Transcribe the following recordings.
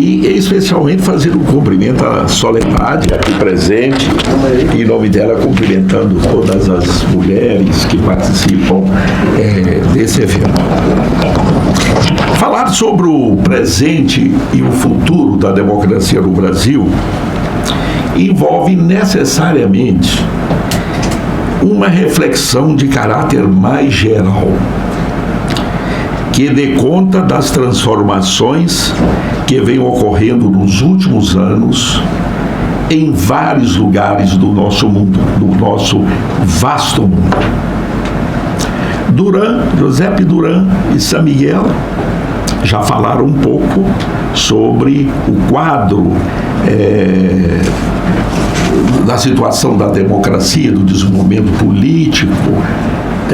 e especialmente fazer um cumprimento à Soledade aqui presente, em nome dela cumprimentando todas as mulheres que participam desse evento. Falar sobre o presente e o futuro da democracia no Brasil envolve necessariamente uma reflexão de caráter mais geral, que dê conta das transformações que vêm ocorrendo nos últimos anos em vários lugares do nosso mundo, do nosso vasto mundo. Giuseppe Duran e San Miguel já falaram um pouco sobre o quadro da situação da democracia, do desenvolvimento político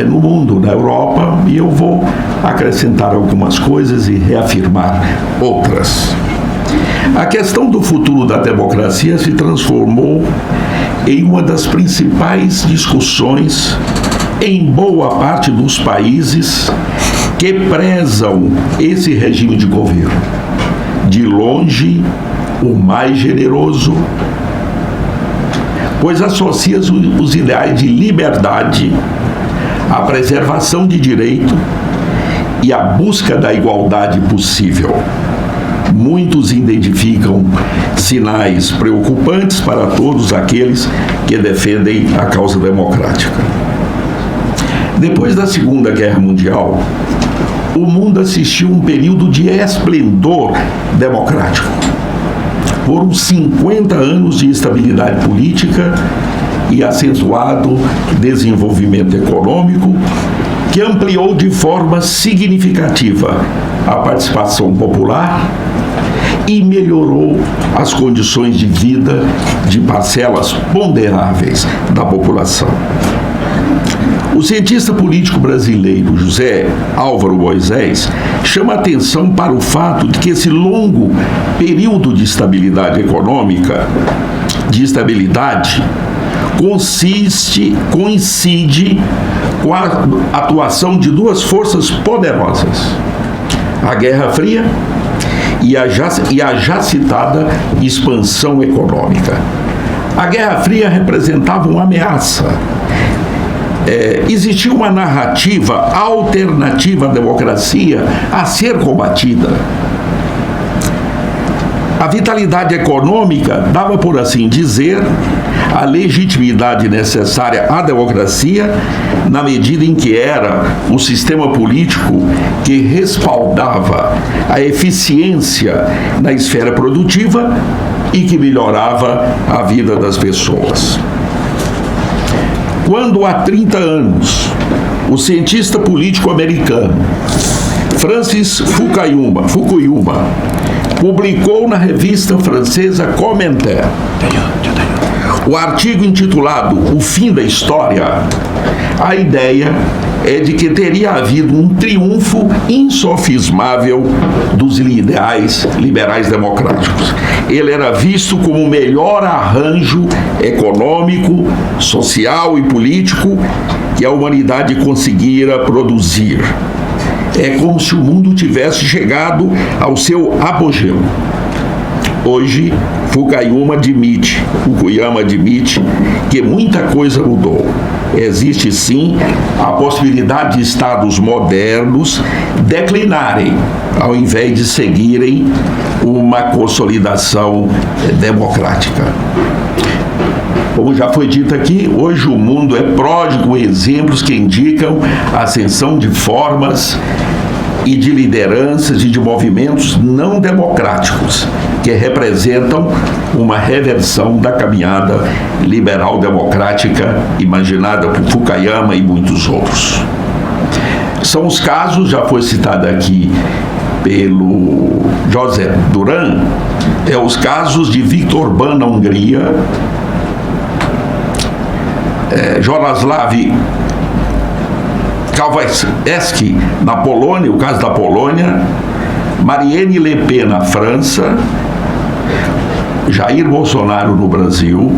no mundo, na Europa, e eu vou acrescentar algumas coisas e reafirmar outras. A questão do futuro da democracia se transformou em uma das principais discussões em boa parte dos países que prezam esse regime de governo. De longe, o mais generoso, pois associa os ideais de liberdade, a preservação de direito e a busca da igualdade possível. Muitos identificam sinais preocupantes para todos aqueles que defendem a causa democrática. Depois da Segunda Guerra Mundial, o mundo assistiu a um período de esplendor democrático. Foram 50 anos de estabilidade política e acentuado desenvolvimento econômico, que ampliou de forma significativa a participação popular e melhorou as condições de vida de parcelas ponderáveis da população. O cientista político brasileiro José Álvaro Moisés chama atenção para o fato de que esse longo período de estabilidade econômica, de estabilidade, coincide com a atuação de duas forças poderosas: a Guerra Fria e a já citada expansão econômica. A Guerra Fria representava uma ameaça. Existia uma narrativa alternativa à democracia a ser combatida. A vitalidade econômica dava, por assim dizer, a legitimidade necessária à democracia, na medida em que era o sistema político que respaldava a eficiência na esfera produtiva e que melhorava a vida das pessoas. Quando há 30 anos, o cientista político americano Francis Fukuyama publicou na revista francesa Commentaire o artigo intitulado O Fim da História, a ideia é de que teria havido um triunfo insofismável dos ideais liberais democráticos. Ele era visto como o melhor arranjo econômico, social e político que a humanidade conseguira produzir. É como se o mundo tivesse chegado ao seu apogeu. Hoje, Fukuyama admite que muita coisa mudou. Existe sim a possibilidade de estados modernos declinarem, ao invés de seguirem uma consolidação democrática. Como já foi dito aqui, hoje o mundo é pródigo em exemplos que indicam a ascensão de formas e de lideranças e de movimentos não democráticos, que representam uma reversão da caminhada liberal democrática imaginada por Fukuyama e muitos outros. São os casos, já foi citado aqui pelo José Duran, os casos de Viktor Orbán na Hungria, Jaroslaw Kaczynski na Polônia, o caso da Polônia, Marine Le Pen na França, Jair Bolsonaro no Brasil,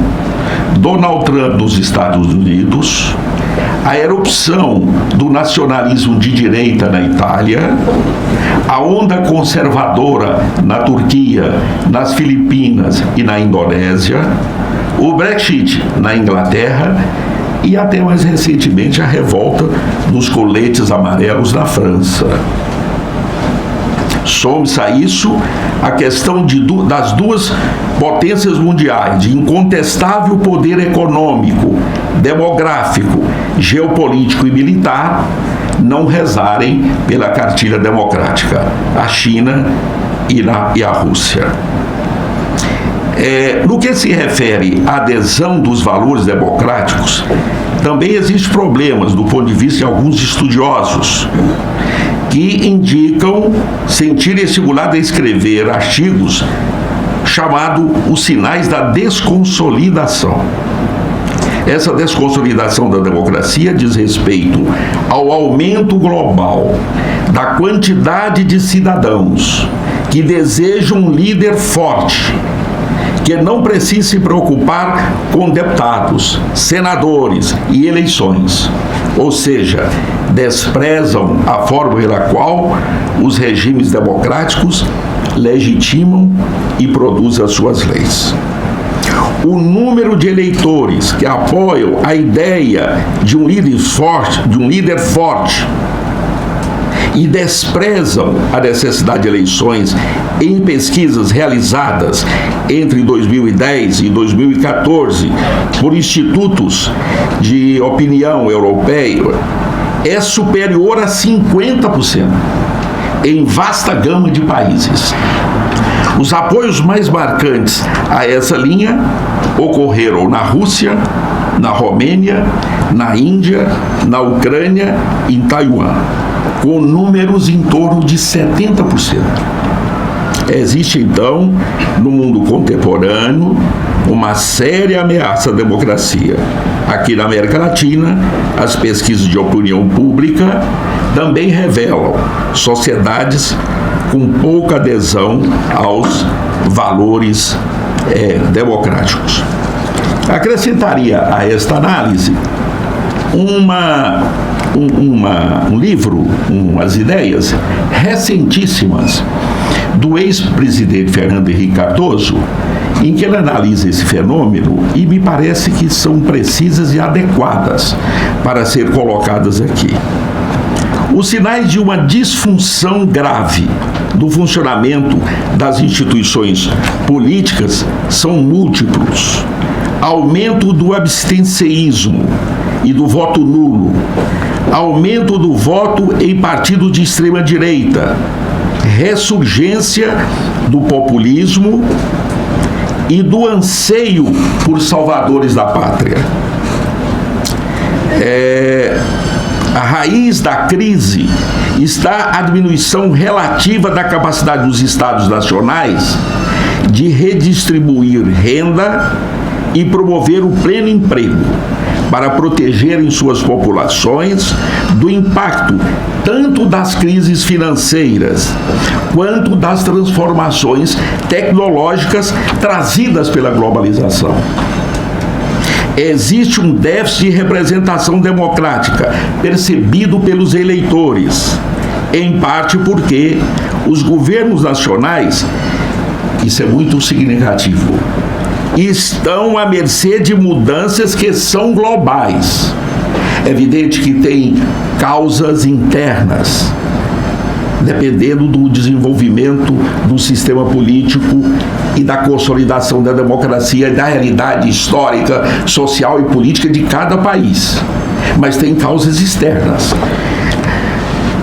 Donald Trump nos Estados Unidos, a erupção do nacionalismo de direita na Itália, a onda conservadora na Turquia, nas Filipinas e na Indonésia, o Brexit na Inglaterra e até mais recentemente a revolta dos coletes amarelos na França. Some-se a isso a questão das duas potências mundiais, de incontestável poder econômico, demográfico, geopolítico e militar, não rezarem pela cartilha democrática, a China e a Rússia. No que se refere à adesão dos valores democráticos, também existem problemas do ponto de vista de alguns estudiosos que indicam sentirem estimulado a escrever artigos chamado Os Sinais da Desconsolidação. Essa desconsolidação da democracia diz respeito ao aumento global da quantidade de cidadãos que desejam um líder forte, que não precisa se preocupar com deputados, senadores e eleições, ou seja, desprezam a forma pela qual os regimes democráticos legitimam e produzem as suas leis. O número de eleitores que apoiam a ideia de um líder forte, e desprezam a necessidade de eleições em pesquisas realizadas entre 2010 e 2014 por institutos de opinião europeia é superior a 50% em vasta gama de países. Os apoios mais marcantes a essa linha ocorreram na Rússia, na Romênia, na Índia, na Ucrânia e em Taiwan, com números em torno de 70%. Existe, então, no mundo contemporâneo, uma séria ameaça à democracia. Aqui na América Latina, as pesquisas de opinião pública também revelam sociedades com pouca adesão aos valores democráticos. Acrescentaria a esta análise um livro, umas ideias recentíssimas do ex-presidente Fernando Henrique Cardoso, em que ele analisa esse fenômeno e me parece que são precisas e adequadas para ser colocadas aqui. Os sinais de uma disfunção grave do funcionamento das instituições políticas são múltiplos. Aumento do abstencionismo e do voto nulo, aumento do voto em partidos de extrema-direita, ressurgência do populismo e do anseio por salvadores da pátria. A raiz da crise está a diminuição relativa da capacidade dos Estados nacionais de redistribuir renda e promover o pleno emprego, para protegerem suas populações do impacto tanto das crises financeiras quanto das transformações tecnológicas trazidas pela globalização. Existe um déficit de representação democrática percebido pelos eleitores, em parte porque os governos nacionais, isso é muito significativo, estão à mercê de mudanças que são globais. É evidente que tem causas internas, dependendo do desenvolvimento do sistema político e da consolidação da democracia e da realidade histórica, social e política de cada país. Mas tem causas externas.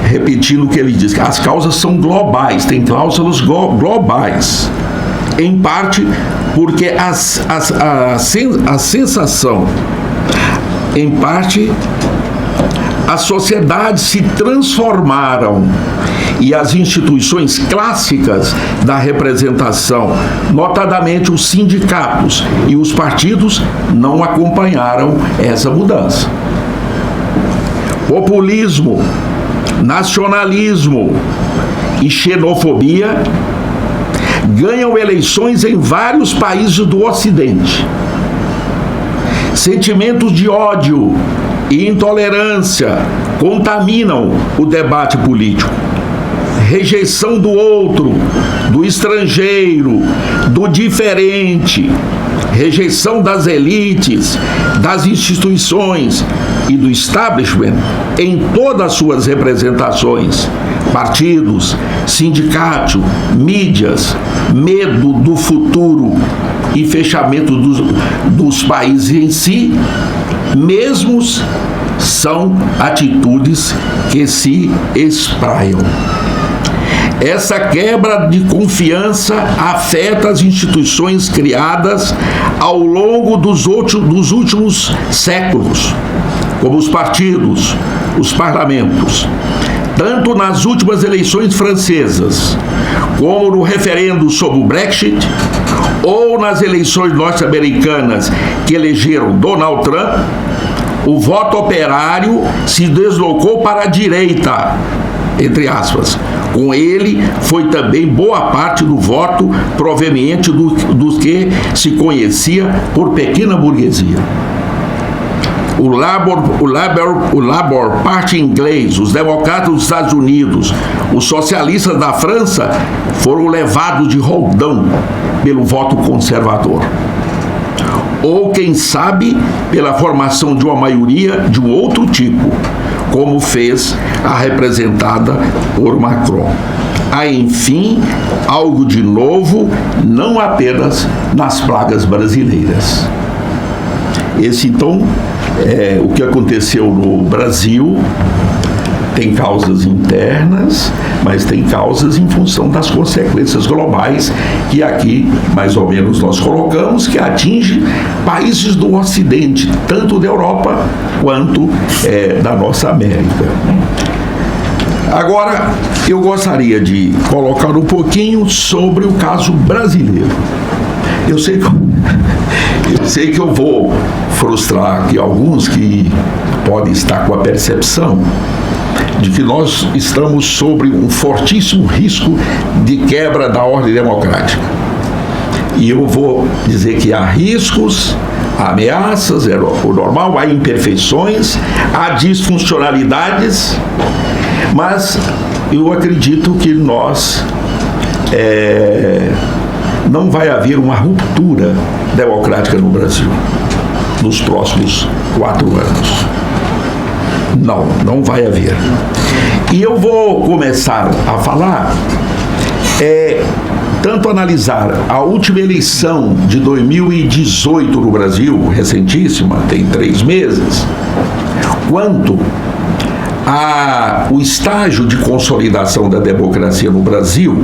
Repetindo o que ele diz, as causas são globais, tem cláusulas globais. Em parte porque a sensação, em parte, as sociedades se transformaram e as instituições clássicas da representação, notadamente os sindicatos e os partidos, não acompanharam essa mudança. Populismo, nacionalismo e xenofobia ganham eleições em vários países do Ocidente. Sentimentos de ódio e intolerância contaminam o debate político. Rejeição do outro, do estrangeiro, do diferente, rejeição das elites, das instituições e do establishment em todas as suas representações, partidos, sindicatos, mídias, medo do futuro e fechamento dos países em si, mesmos são atitudes que se espraiam. Essa quebra de confiança afeta as instituições criadas ao longo dos últimos séculos, como os partidos, os parlamentos, tanto nas últimas eleições francesas, como no referendo sobre o Brexit, ou nas eleições norte-americanas que elegeram Donald Trump. O voto operário se deslocou para a direita, entre aspas. Com ele foi também boa parte do voto proveniente dos que se conhecia por pequena burguesia. O Labour Party inglês, os democratas dos Estados Unidos, os socialistas da França foram levados de roldão pelo voto conservador. Ou, quem sabe, pela formação de uma maioria de um outro tipo, como fez a representada por Macron. Há, enfim, algo de novo, não apenas nas plagas brasileiras. Esse, então, é o que aconteceu no Brasil. Tem causas internas, mas tem causas em função das consequências globais que aqui, mais ou menos, nós colocamos, que atinge países do Ocidente, tanto da Europa quanto da nossa América. Agora, eu gostaria de colocar um pouquinho sobre o caso brasileiro. Eu sei que eu vou frustrar aqui alguns que podem estar com a percepção de que nós estamos sobre um fortíssimo risco de quebra da ordem democrática. E eu vou dizer que há riscos, há ameaças, é o normal, há imperfeições, há disfuncionalidades, mas eu acredito que nós não vai haver uma ruptura democrática no Brasil nos próximos 4 anos. Não vai haver. E eu vou começar a falar, tanto analisar a última eleição de 2018 no Brasil, recentíssima, tem 3 meses, quanto o estágio de consolidação da democracia no Brasil,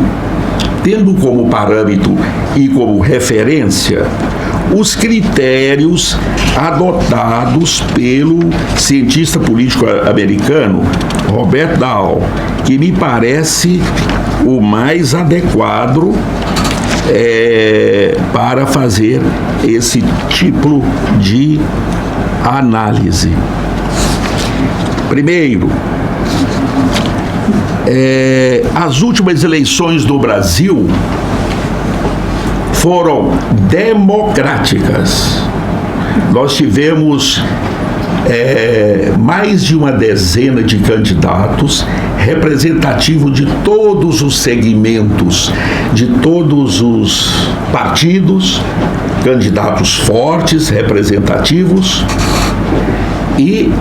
tendo como parâmetro e como referência os critérios adotados pelo cientista político americano Robert Dahl, que me parece o mais adequado para fazer esse tipo de análise. Primeiro, as últimas eleições do Brasil foram democráticas. Nós tivemos mais de uma dezena de candidatos representativos de todos os segmentos, de todos os partidos, candidatos fortes, representativos, e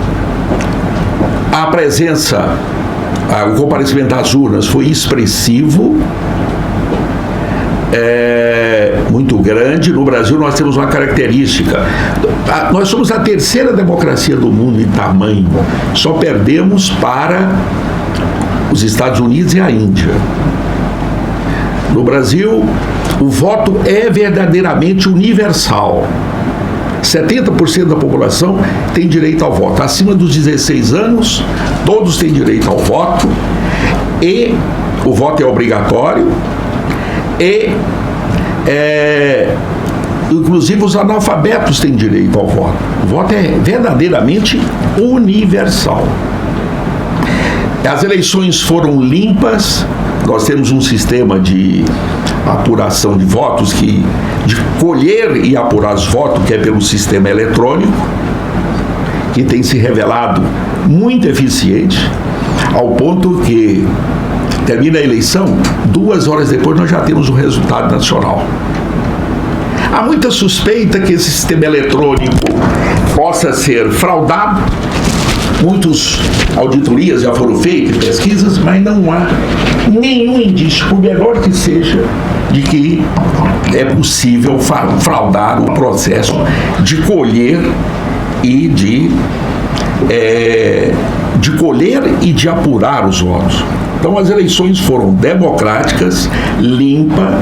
a presença, o comparecimento às urnas foi expressivo, muito grande. No Brasil nós temos uma característica, nós somos a 3ª democracia do mundo em tamanho, só perdemos para os Estados Unidos e a Índia. No Brasil, o voto é verdadeiramente universal. 70% da população tem direito ao voto. Acima dos 16 anos, todos têm direito ao voto, e o voto é obrigatório, e inclusive os analfabetos têm direito ao voto. O voto é verdadeiramente universal. As eleições foram limpas. Nós temos um sistema de apuração de votos, de colher e apurar os votos, que é pelo sistema eletrônico, que tem se revelado muito eficiente, ao ponto que termina a eleição, 2 horas depois nós já temos o resultado nacional. Há muita suspeita que esse sistema eletrônico possa ser fraudado. Muitas auditorias já foram feitas, pesquisas, mas não há nenhum indício, por menor que seja, de que é possível fraudar o processo de colher e de apurar os votos. Então, as eleições foram democráticas, limpa,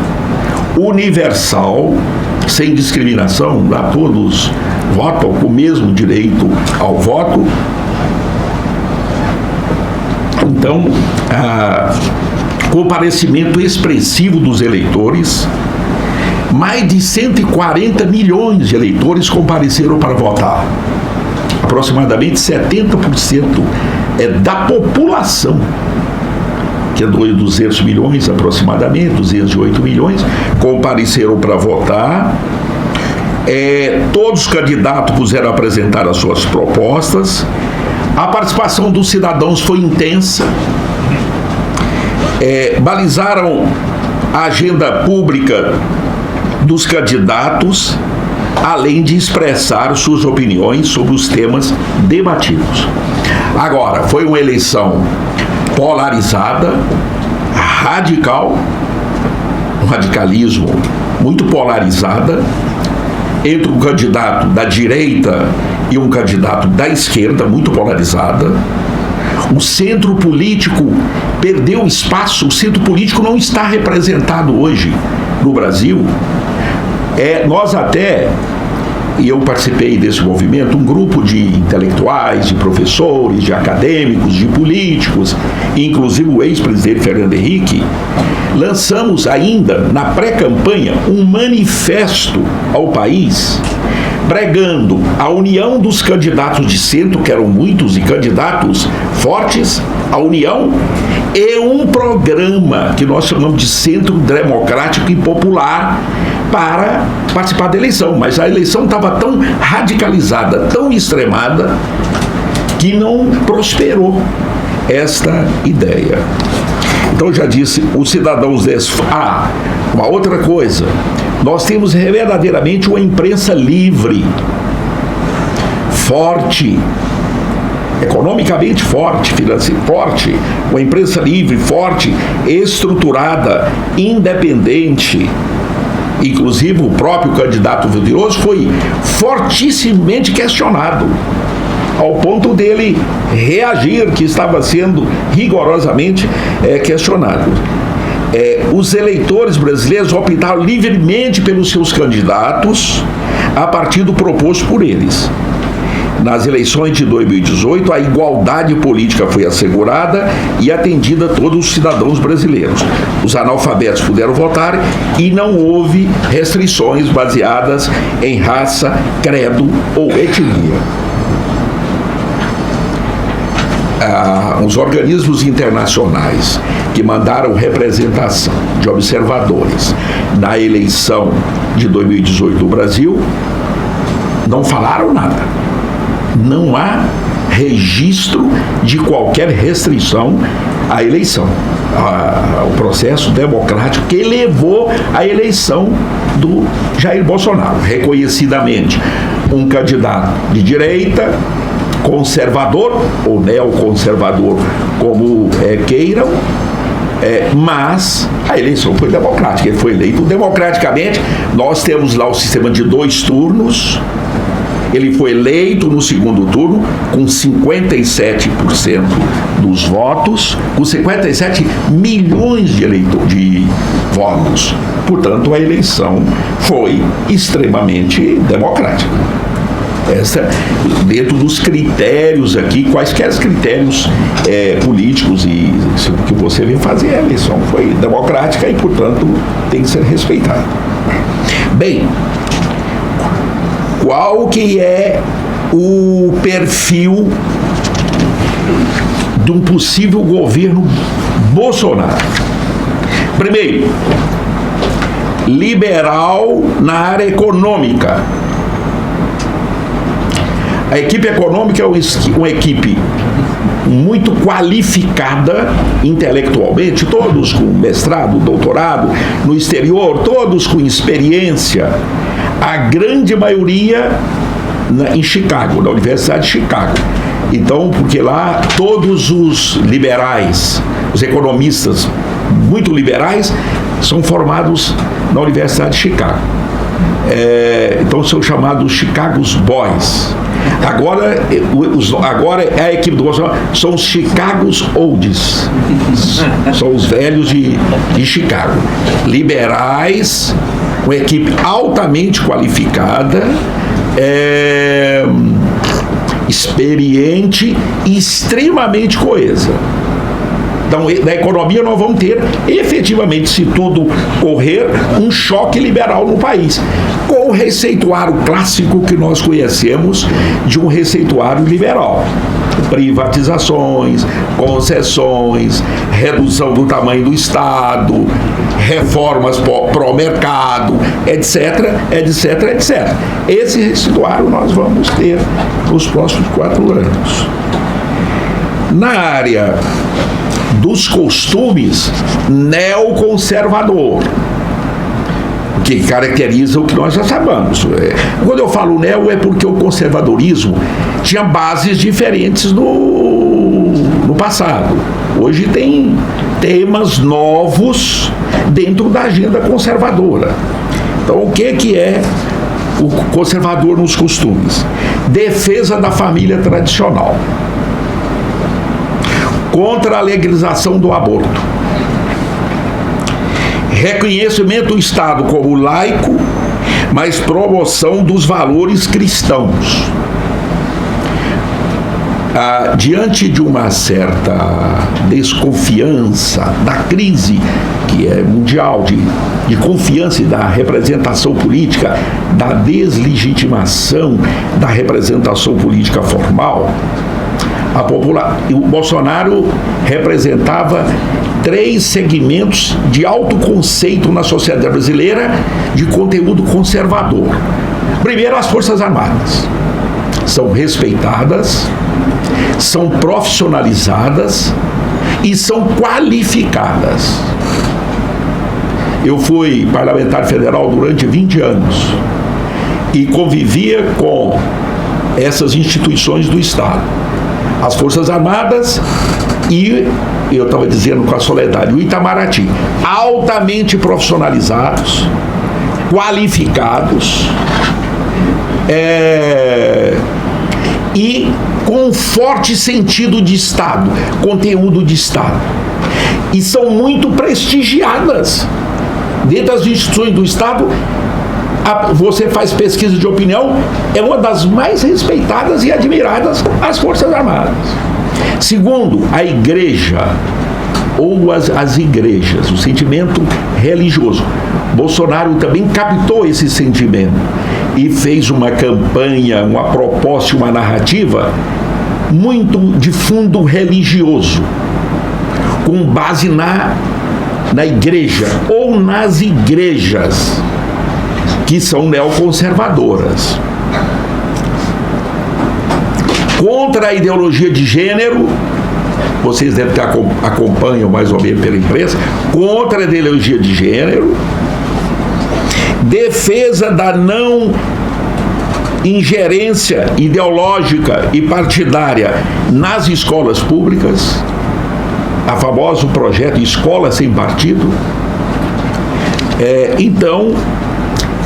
universal, sem discriminação, a todos votam com o mesmo direito ao voto. Então, comparecimento expressivo dos eleitores, mais de 140 milhões de eleitores compareceram para votar. Aproximadamente 70% da população, que é 200 milhões aproximadamente, 208 milhões, compareceram para votar. Todos os candidatos puderam apresentar as suas propostas. A participação dos cidadãos foi intensa. Balizaram a agenda pública dos candidatos, além de expressar suas opiniões sobre os temas debatidos. Agora, foi uma eleição polarizada, radical, um radicalismo muito polarizada, entre um candidato da direita e um candidato da esquerda, muito polarizada. O centro político perdeu espaço, o centro político não está representado hoje no Brasil. Nós até, e eu participei desse movimento, um grupo de intelectuais, de professores, de acadêmicos, de políticos, inclusive o ex-presidente Fernando Henrique, lançamos ainda na pré-campanha um manifesto ao país, pregando a união dos candidatos de centro, que eram muitos e candidatos fortes, a união, e um programa que nós chamamos de Centro Democrático e Popular para participar da eleição. Mas a eleição estava tão radicalizada, tão extremada, que não prosperou esta ideia. Então, já disse, os cidadãos... uma outra coisa, nós temos verdadeiramente uma imprensa livre, forte, economicamente forte, financeiramente forte, uma imprensa livre, forte, estruturada, independente. Inclusive, o próprio candidato vitorioso foi fortissimamente questionado, ao ponto dele reagir, que estava sendo rigorosamente questionado. Os eleitores brasileiros optaram livremente pelos seus candidatos a partir do proposto por eles. Nas eleições de 2018, a igualdade política foi assegurada e atendida a todos os cidadãos brasileiros. Os analfabetos puderam votar e não houve restrições baseadas em raça, credo ou etnia. Os organismos internacionais que mandaram representação de observadores na eleição de 2018 do Brasil não falaram nada. Não há registro de qualquer restrição à eleição, ao processo democrático que levou à eleição do Jair Bolsonaro. Reconhecidamente, um candidato de direita, conservador ou neoconservador, como queiram, mas a eleição foi democrática, ele foi eleito democraticamente. Nós temos lá o sistema de 2 turnos. Ele foi eleito no segundo turno com 57% dos votos, com 57 milhões de votos. Portanto, a eleição foi extremamente democrática. Dentro dos critérios aqui, quaisquer critérios políticos e que você vem fazer, a eleição foi democrática e, portanto, tem que ser respeitada. Bem, qual que é o perfil de um possível governo Bolsonaro? Primeiro, liberal na área econômica. A equipe econômica é uma equipe muito qualificada intelectualmente, todos com mestrado, doutorado, no exterior, todos com experiência, a grande maioria em Chicago, na Universidade de Chicago. Então, porque lá todos os liberais, os economistas muito liberais, são formados na Universidade de Chicago. Então são chamados Chicago's Boys. Agora a equipe do Bolsonaro são os Chicago's Olds. São os velhos de Chicago. Liberais, uma equipe altamente qualificada, experiente e extremamente coesa. Então, na economia nós vamos ter, efetivamente, se tudo correr, um choque liberal no país, com o receituário clássico que nós conhecemos de um receituário liberal. Privatizações, concessões, redução do tamanho do Estado, reformas pró-mercado, etc, etc, etc. Esse receituário nós vamos ter nos próximos 4 anos. Na área dos costumes, neoconservador, que caracteriza o que nós já sabemos. Quando eu falo neo, é porque o conservadorismo tinha bases diferentes no passado. Hoje tem temas novos dentro da agenda conservadora. Então, o que é o conservador nos costumes? Defesa da família tradicional, contra a legalização do aborto, reconhecimento do Estado como laico, mas promoção dos valores cristãos. Diante de uma certa desconfiança da crise que é mundial de confiança e da representação política, da deslegitimação da representação política formal, o Bolsonaro representava 3 segmentos de alto conceito na sociedade brasileira de conteúdo conservador. Primeiro, as Forças Armadas. São respeitadas, são profissionalizadas e são qualificadas. Eu fui parlamentar federal durante 20 anos e convivia com essas instituições do Estado. As Forças Armadas e, eu estava dizendo com a Soledade, o Itamaraty, altamente profissionalizados, qualificados, e com um forte sentido de Estado, conteúdo de Estado. E são muito prestigiadas. Dentro das instituições do Estado, você faz pesquisa de opinião, é uma das mais respeitadas e admiradas as Forças Armadas. Segundo, a igreja, ou as igrejas, o sentimento religioso. Bolsonaro também captou esse sentimento e fez uma campanha, uma proposta, uma narrativa muito de fundo religioso, com base na igreja ou nas igrejas, que são neoconservadoras. Contra a ideologia de gênero, vocês devem ter acompanham mais ou menos pela imprensa, contra a ideologia de gênero, defesa da não ingerência ideológica e partidária nas escolas públicas, a famoso projeto Escola Sem Partido. Então,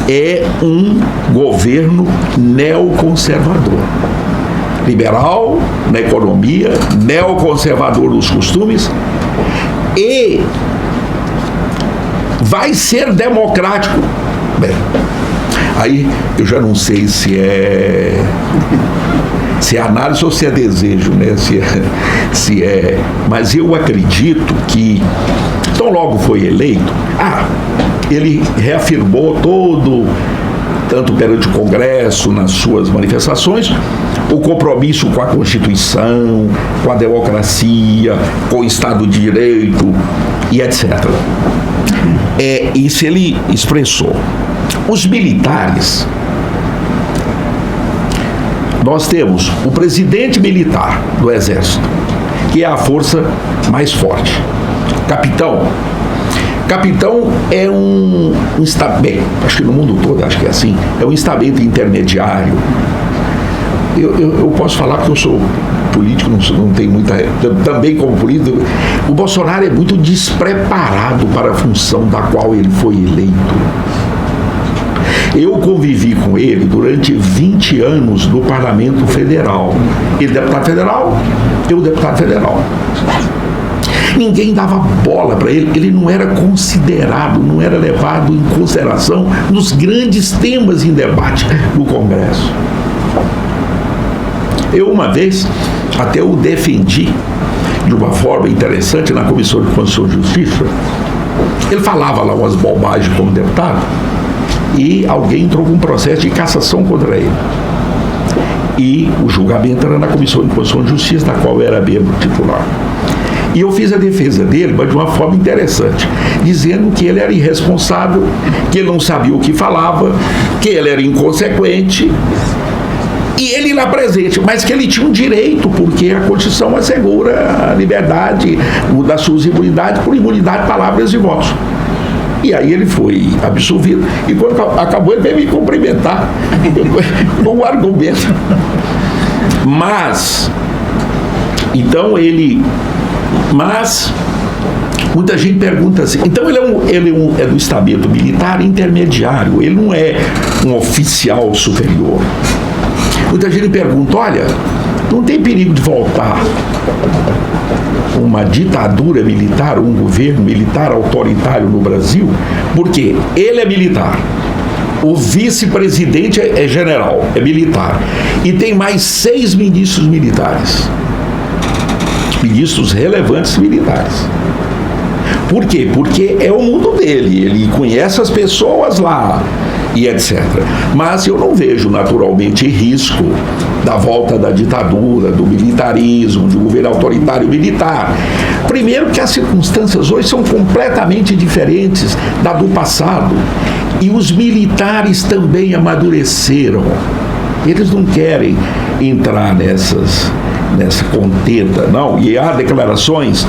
é um governo neoconservador. Liberal na economia, neoconservador nos costumes, e vai ser democrático. Bem, aí eu já não sei se é análise ou se é desejo, né? Mas eu acredito que, tão logo foi eleito, ele reafirmou tanto perante o Congresso, nas suas manifestações, o compromisso com a Constituição, com a democracia, com o Estado de Direito e etc. Isso ele expressou. Os militares, nós temos o presidente militar do Exército, que é a força mais forte. Capitão é bem, acho que no mundo todo, acho que é assim, é um estamento intermediário. Eu posso falar que eu sou político, não tenho muita... Também como político, o Bolsonaro é muito despreparado para a função da qual ele foi eleito. Eu convivi com ele durante 20 anos no Parlamento Federal. Ele é deputado federal, eu deputado federal. Ninguém dava bola para ele, ele não era considerado, não era levado em consideração nos grandes temas em debate no Congresso. Eu, uma vez, até o defendi de uma forma interessante na Comissão de Constituição e Justiça. Ele falava lá umas bobagens como deputado e alguém entrou com um processo de cassação contra ele. E o julgamento era na Comissão de Constituição e Justiça, da qual eu era membro titular. E eu fiz a defesa dele, mas de uma forma interessante, dizendo que ele era irresponsável, que ele não sabia o que falava, que ele era inconsequente, e ele lá presente, mas que ele tinha um direito, porque a Constituição assegura a liberdade das suas imunidades por imunidade, palavras e votos. E aí ele foi absolvido, e quando acabou ele veio me cumprimentar com um argumento. Mas, então muita gente pergunta assim, então ele é do estamento militar intermediário, ele não é um oficial superior. Muita gente pergunta, olha, não tem perigo de voltar uma ditadura militar, um governo militar autoritário no Brasil? Porque ele é militar, o vice-presidente é general, é militar, e tem mais 6 ministros militares, ministros relevantes militares. Por quê? Porque é o mundo dele, ele conhece as pessoas lá e etc. Mas eu não vejo naturalmente risco da volta da ditadura, do militarismo, de um governo autoritário militar. Primeiro que as circunstâncias hoje são completamente diferentes da do passado e os militares também amadureceram. Eles não querem entrar nessa contenda, não. E há declarações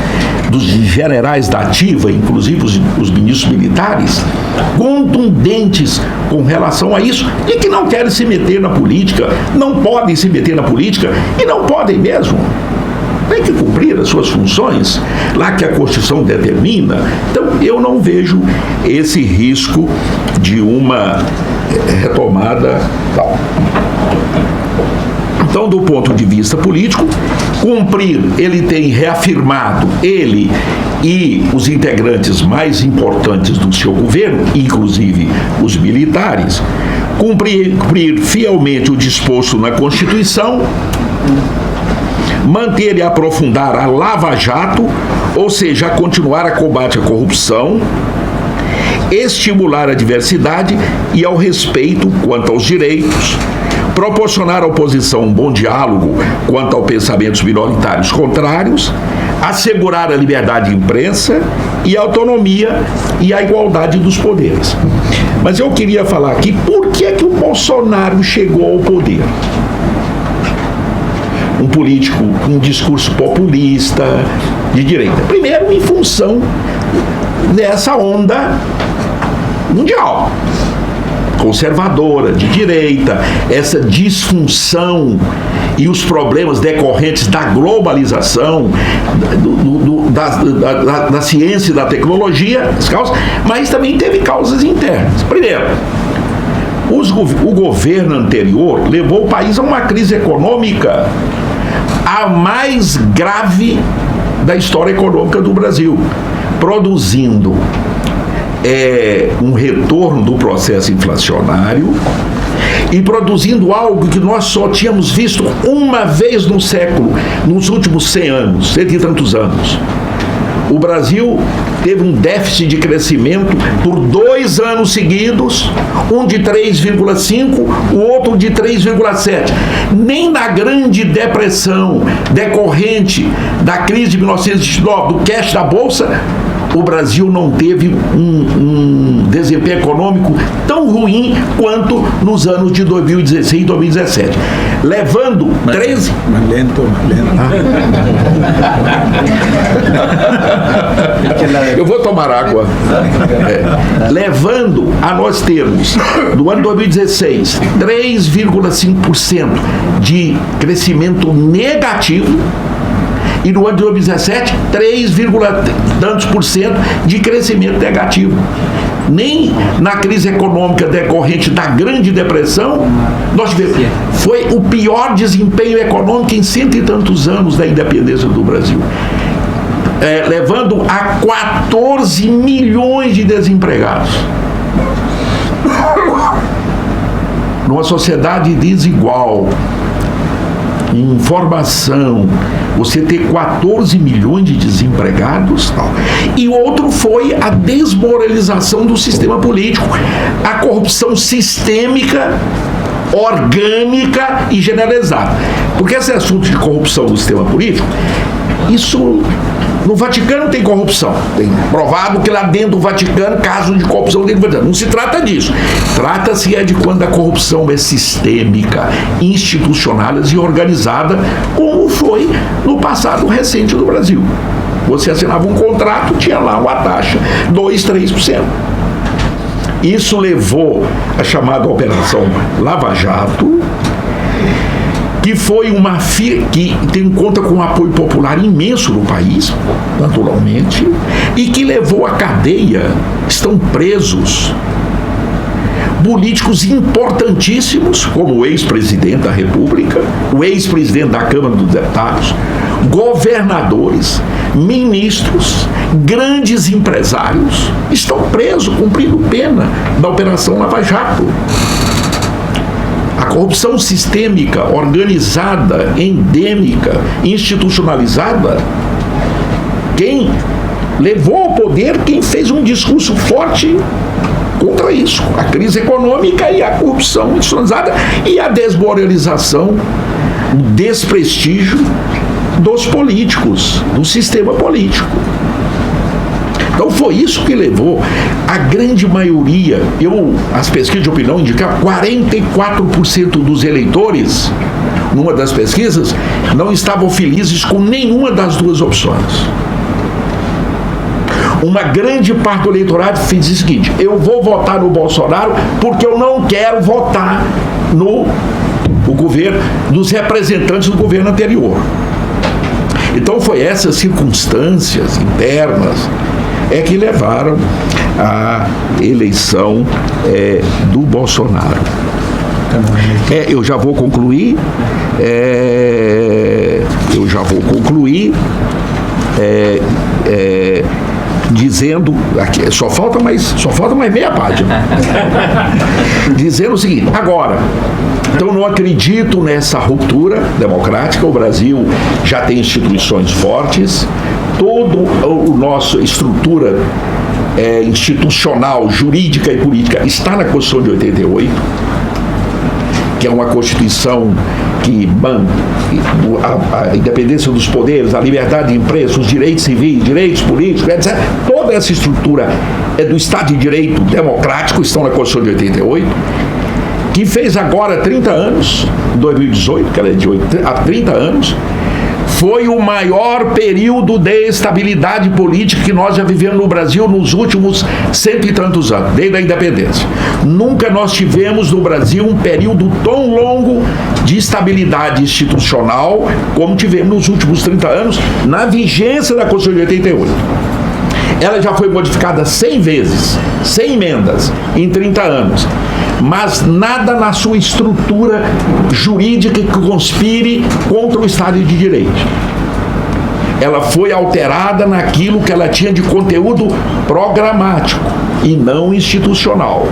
dos generais da ativa, inclusive os ministros militares, contundentes com relação a isso, e que não querem se meter na política, não podem se meter na política, e não podem mesmo. Tem que cumprir as suas funções, lá que a Constituição determina. Então, eu não vejo esse risco de uma retomada tal. Então, do ponto de vista político, cumprir, ele tem reafirmado, ele e os integrantes mais importantes do seu governo, inclusive os militares, cumprir fielmente o disposto na Constituição, manter e aprofundar a Lava Jato, ou seja, continuar a combate à corrupção, estimular a diversidade e ao respeito quanto aos direitos, proporcionar à oposição um bom diálogo quanto a pensamentos minoritários contrários, assegurar a liberdade de imprensa e a autonomia e a igualdade dos poderes. Mas eu queria falar aqui por que o Bolsonaro chegou ao poder. Um político com um discurso populista de direita. Primeiro, em função dessa onda mundial, conservadora, de direita, essa disfunção e os problemas decorrentes da globalização, da ciência e da tecnologia, as causas, mas também teve causas internas. Primeiro, o governo anterior levou o país a uma crise econômica a mais grave da história econômica do Brasil, produzindo um retorno do processo inflacionário e produzindo algo que nós só tínhamos visto uma vez no século, nos últimos 100 anos, 100 e tantos anos. O Brasil teve um déficit de crescimento por 2 anos seguidos, um de 3,5, o outro de 3,7. Nem na Grande Depressão decorrente da crise de 1929, do crash da Bolsa, o Brasil não teve um desempenho econômico tão ruim quanto nos anos de 2016 e 2017. Levando 13... Mais lento. Eu vou tomar água. Levando a nós termos, no ano 2016, 3,5% de crescimento negativo, e no ano de 2017, 3, tantos por cento de crescimento negativo. Nem na crise econômica decorrente da Grande Depressão, nós tivemos. Foi o pior desempenho econômico em 100 e tantos anos da independência do Brasil. Levando a 14 milhões de desempregados. Numa sociedade desigual, em formação, você ter 14 milhões de desempregados, e outro foi a desmoralização do sistema político, a corrupção sistêmica, orgânica e generalizada. Porque esse assunto de corrupção do sistema político, isso... No Vaticano tem corrupção. Tem provado que lá dentro do Vaticano, caso de corrupção dentro do Vaticano. Não se trata disso. Trata-se de quando a corrupção é sistêmica, institucional e organizada, como foi no passado recente do Brasil. Você assinava um contrato, tinha lá uma taxa, 2, 3%. Isso levou a chamada Operação Lava Jato, que foi que conta com um apoio popular imenso no país, naturalmente, e que levou à cadeia, estão presos políticos importantíssimos, como o ex-presidente da República, o ex-presidente da Câmara dos Deputados, governadores, ministros, grandes empresários, estão presos, cumprindo pena da Operação Lava Jato. A corrupção sistêmica, organizada, endêmica, institucionalizada, quem levou ao poder, quem fez um discurso forte contra isso, a crise econômica e a corrupção institucionalizada e a desmoralização, o desprestígio dos políticos, do sistema político. Então foi isso que levou a grande maioria, as pesquisas de opinião indicavam 44% dos eleitores, numa das pesquisas, não estavam felizes com nenhuma das duas opções. Uma grande parte do eleitorado fez o seguinte: eu vou votar no Bolsonaro porque eu não quero votar no governo, dos representantes do governo anterior. Então foi essas circunstâncias internas que levaram à eleição do Bolsonaro. Eu já vou concluir. Dizendo, aqui, só falta mais meia página. Dizendo o seguinte: agora, então não acredito nessa ruptura democrática. O Brasil já tem instituições fortes, toda a nossa estrutura institucional, jurídica e política está na Constituição de 88, que é uma Constituição que a independência dos poderes, a liberdade de imprensa, os direitos civis, direitos políticos, etc. Toda essa estrutura do Estado de Direito democrático estão na Constituição de 88, que fez agora 30 anos, 2018, que ela é há 30 anos, foi o maior período de estabilidade política que nós já vivemos no Brasil nos últimos 100 e tantos anos, desde a independência. Nunca nós tivemos no Brasil um período tão longo de estabilidade institucional como tivemos nos últimos 30 anos, na vigência da Constituição de 88. Ela já foi modificada 100 vezes, 100 emendas em 30 anos, mas nada na sua estrutura jurídica que conspire contra o Estado de Direito. Ela foi alterada naquilo que ela tinha de conteúdo programático e não institucional.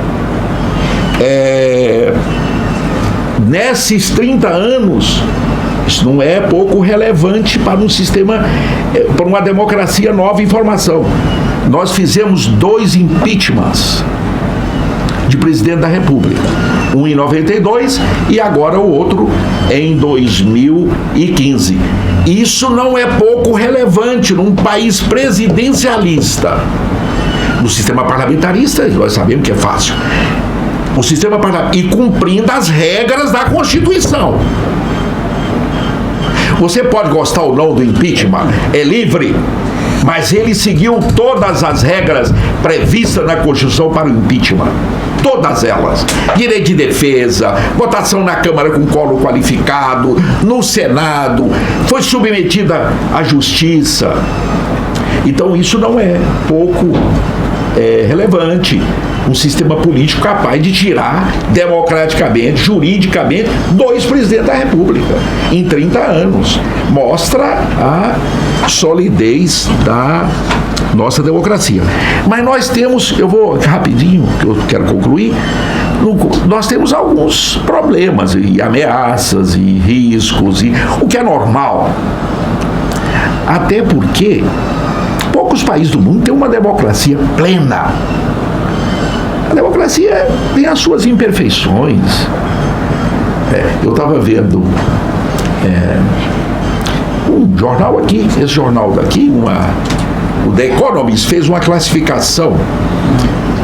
Nesses 30 anos, isso não é pouco relevante para um sistema, para uma democracia nova em formação. Nós fizemos 2 impeachments de presidente da República, um em 92 e agora o outro em 2015. Isso não é pouco relevante num país presidencialista. No sistema parlamentarista, nós sabemos que é fácil. O sistema parlamentar, e cumprindo as regras da Constituição. Você pode gostar ou não do impeachment, é livre, mas ele seguiu todas as regras previstas na Constituição para o impeachment. Todas elas. Direito de defesa, votação na Câmara com quórum qualificado, no Senado, foi submetida à Justiça. Então isso não é pouco relevante. Um sistema político capaz de tirar democraticamente, juridicamente, 2 presidentes da República em 30 anos. Mostra a solidez da nossa democracia. Mas nós temos, eu vou rapidinho, que eu quero concluir, nós temos alguns problemas e ameaças e riscos, e o que é normal. Até porque poucos países do mundo têm uma democracia plena. A democracia tem as suas imperfeições. Eu estava vendo um jornal aqui, esse jornal daqui, o The Economist fez uma classificação.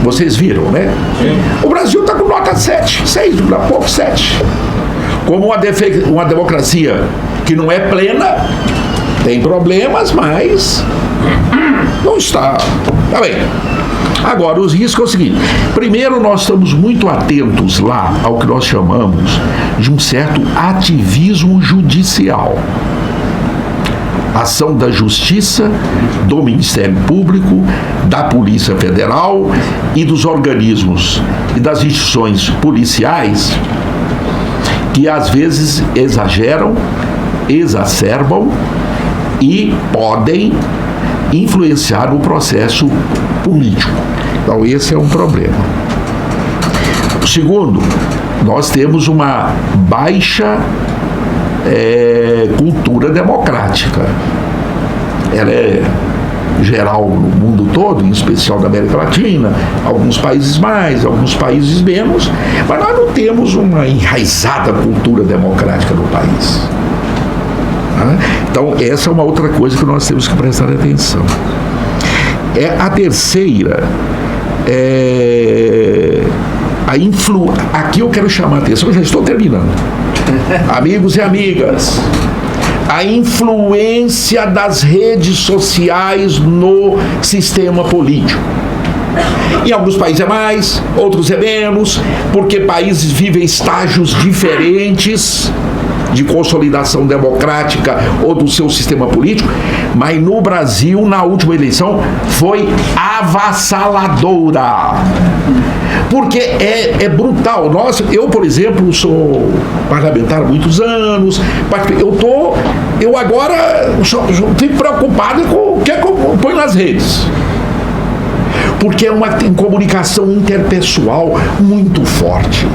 Vocês viram, né? Sim. O Brasil está com nota 7, 6, pouco 7. Como uma democracia que não é plena, tem problemas, mas não está. Tá bem. Agora, os riscos é o seguinte: primeiro, nós estamos muito atentos lá ao que nós chamamos de um certo ativismo judicial. Ação da Justiça, do Ministério Público, da Polícia Federal e dos organismos e das instituições policiais que às vezes exageram, exacerbam e podem influenciar o processo político. Então esse é um problema. Segundo, nós temos uma baixa cultura democrática. Ela é geral no mundo todo, em especial na América Latina, alguns países mais, alguns países menos, mas nós não temos uma enraizada cultura democrática no país. Então essa é uma outra coisa que nós temos que prestar atenção. A terceira aqui eu quero chamar a atenção, eu já estou terminando. Amigos e amigas, a influência das redes sociais no sistema político. Em alguns países é mais, outros é menos, porque países vivem estágios diferentes de consolidação democrática ou do seu sistema político, mas no Brasil, na última eleição, foi avassaladora. Porque é brutal. Eu, por exemplo, sou parlamentar há muitos anos, eu agora fico preocupado com o que eu ponho nas redes. Porque tem comunicação interpessoal muito forte.